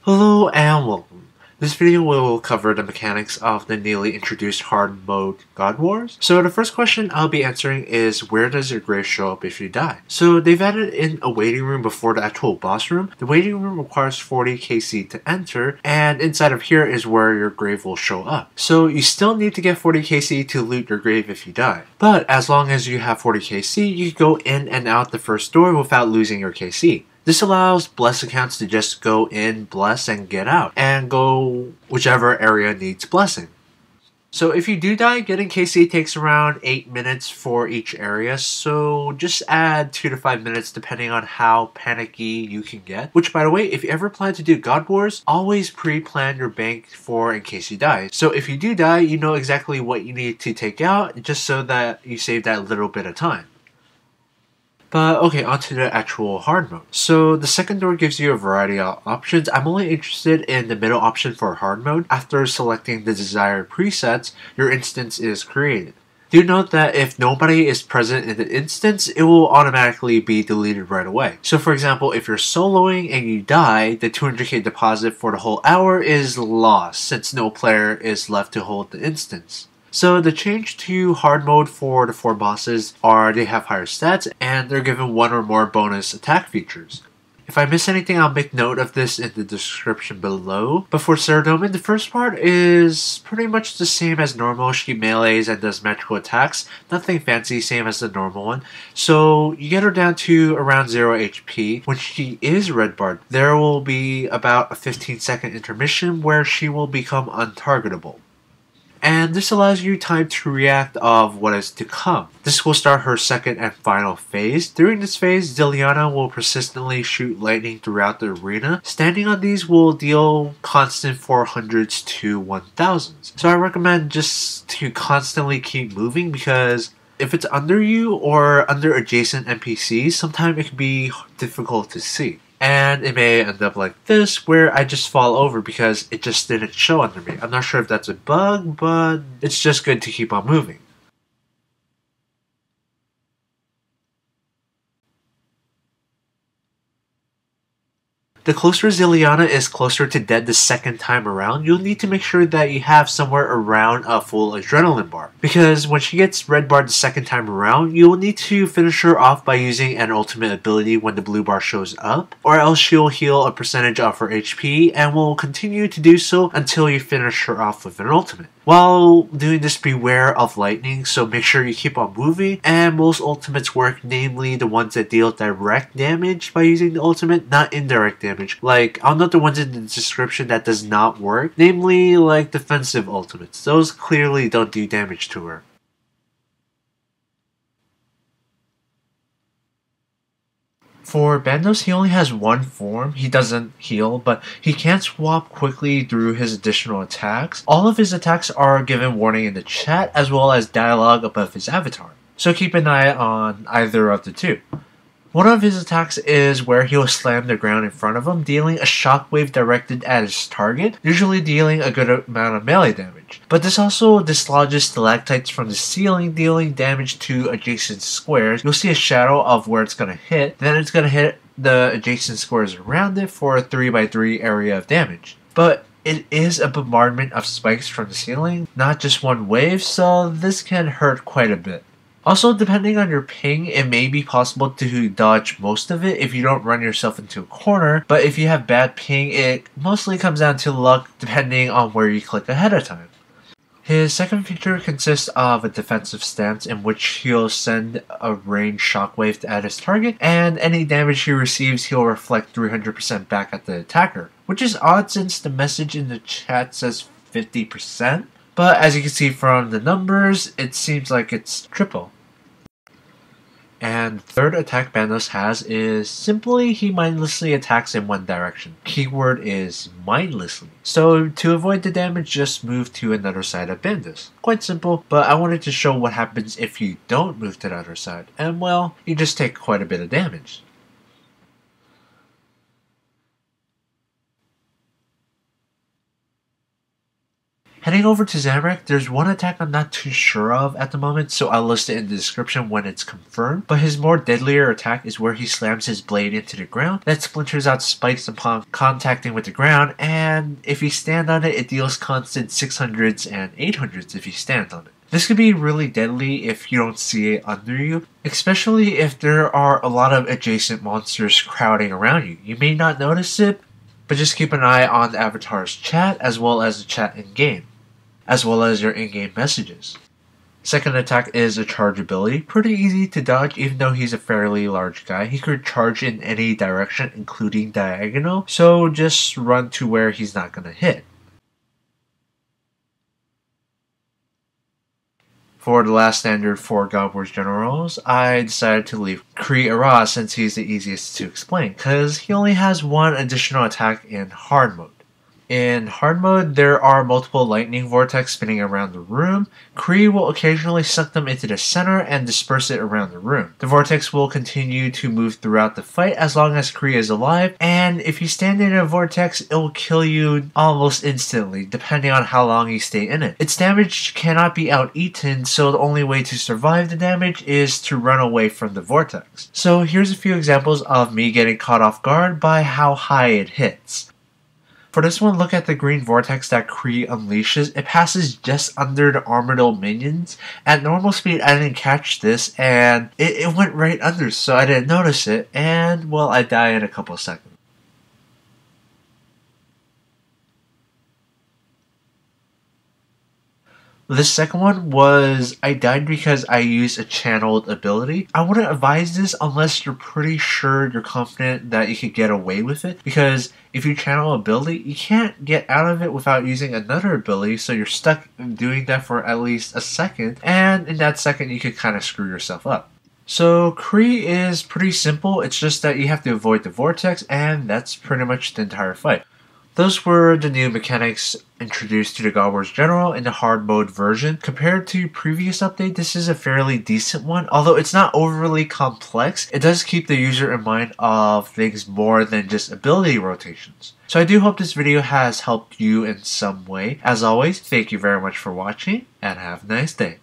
Hello and welcome. This video will cover the mechanics of the newly introduced hard mode God Wars. So the first question I'll be answering is, where does your grave show up if you die? So they've added in a waiting room before the actual boss room. The waiting room requires 40 KC to enter, and inside of here is where your grave will show up. So you still need to get 40 KC to loot your grave if you die. But as long as you have 40 KC, you can go in and out the first door without losing your KC. This allows bless accounts to just go in, bless, and get out, and go whichever area needs blessing. So if you do die, getting KC takes around 8 minutes for each area, so just add 2 to 5 minutes depending on how panicky you can get. Which, by the way, if you ever plan to do God Wars, always pre-plan your bank for in case you die. So if you do die, you know exactly what you need to take out, just so that you save that little bit of time. But okay, on to the actual hard mode. So the second door gives you a variety of options. I'm only interested in the middle option for hard mode. After selecting the desired presets, your instance is created. Do note that if nobody is present in the instance, it will automatically be deleted right away. So for example, if you're soloing and you die, the 200k deposit for the whole hour is lost since no player is left to hold the instance. So the change to hard mode for the 4 bosses are they have higher stats and they're given 1 or more bonus attack features. If I miss anything, I'll make note of this in the description below. But for Saradomin, the first part is pretty much the same as normal. She melees and does magical attacks. Nothing fancy, same as the normal one. So you get her down to around 0 HP. When she is red barred, there will be about a 15-second intermission where she will become untargetable. And this allows you time to react of what is to come. This will start her second and final phase. During this phase, Zilyana will persistently shoot lightning throughout the arena. Standing on these will deal constant 400s to 1000s. So I recommend just to constantly keep moving, because if it's under you or under adjacent NPCs, sometimes it can be difficult to see. And it may end up like this, where I just fall over because it just didn't show under me. I'm not sure if that's a bug, but it's just good to keep on moving. The closer Zilyana is closer to dead the second time around, you'll need to make sure that you have somewhere around a full adrenaline bar. Because when she gets red barred the second time around, you'll need to finish her off by using an ultimate ability when the blue bar shows up, or else she'll heal a percentage of her HP and will continue to do so until you finish her off with an ultimate. While doing this, beware of lightning, so make sure you keep on moving, and most ultimates work, namely the ones that deal direct damage by using the ultimate, not indirect damage. Like, I'll note the ones in the description that does not work, namely like defensive ultimates. Those clearly don't do damage to her. For Bandos, he only has one form. He doesn't heal, but he can swap quickly through his additional attacks. All of his attacks are given warning in the chat, as well as dialogue above his avatar. So keep an eye on either of the two. One of his attacks is where he'll slam the ground in front of him, dealing a shockwave directed at his target, usually dealing a good amount of melee damage. But this also dislodges stalactites from the ceiling, dealing damage to adjacent squares. You'll see a shadow of where it's going to hit, then it's going to hit the adjacent squares around it for a 3x3 area of damage. But it is a bombardment of spikes from the ceiling, not just one wave, so this can hurt quite a bit. Also, depending on your ping, it may be possible to dodge most of it if you don't run yourself into a corner, but if you have bad ping, it mostly comes down to luck depending on where you click ahead of time. His second feature consists of a defensive stance in which he'll send a ranged shockwave at his target, and any damage he receives he'll reflect 300% back at the attacker, which is odd since the message in the chat says 50%. But as you can see from the numbers, it seems like it's triple. And third attack Bandos has is simply he mindlessly attacks in one direction. Keyword is mindlessly. So to avoid the damage, just move to another side of Bandos. Quite simple, but I wanted to show what happens if you don't move to the other side. And well, you just take quite a bit of damage. Heading over to Zamorak, there's one attack I'm not too sure of at the moment, so I'll list it in the description when it's confirmed. But his more deadlier attack is where he slams his blade into the ground that splinters out spikes upon contacting with the ground, and if you stand on it, it deals constant 600s and 800s if you stand on it. This could be really deadly if you don't see it under you, especially if there are a lot of adjacent monsters crowding around you. You may not notice it, but just keep an eye on the avatar's chat as well as the chat in-game, as well as your in-game messages. Second attack is a charge ability. Pretty easy to dodge even though he's a fairly large guy. He could charge in any direction including diagonal, so just run to where he's not going to hit. For the last standard for God Wars Generals, I decided to leave K'rill since he's the easiest to explain, because he only has one additional attack in hard mode. In hard mode, there are multiple lightning vortex spinning around the room. K'rill will occasionally suck them into the center and disperse it around the room. The vortex will continue to move throughout the fight as long as K'rill is alive, and if you stand in a vortex, it will kill you almost instantly, depending on how long you stay in it. Its damage cannot be out-eaten, so the only way to survive the damage is to run away from the vortex. So here's a few examples of me getting caught off guard by how high it hits. For this one, look at the green vortex that K'rill unleashes. It passes just under the Armadillo minions. At normal speed, I didn't catch this, and it went right under, so I didn't notice it, and, well, I die in a couple of seconds. This second one was, I died because I used a channeled ability. I wouldn't advise this unless you're pretty sure you're confident that you could get away with it, because if you channel ability, you can't get out of it without using another ability, so you're stuck doing that for at least a second, and in that second you could kind of screw yourself up. So K'rill is pretty simple, it's just that you have to avoid the vortex, and that's pretty much the entire fight. Those were the new mechanics introduced to the God Wars General in the hard mode version. Compared to previous update, this is a fairly decent one. Although it's not overly complex, it does keep the user in mind of things more than just ability rotations. So I do hope this video has helped you in some way. As always, thank you very much for watching, and have a nice day.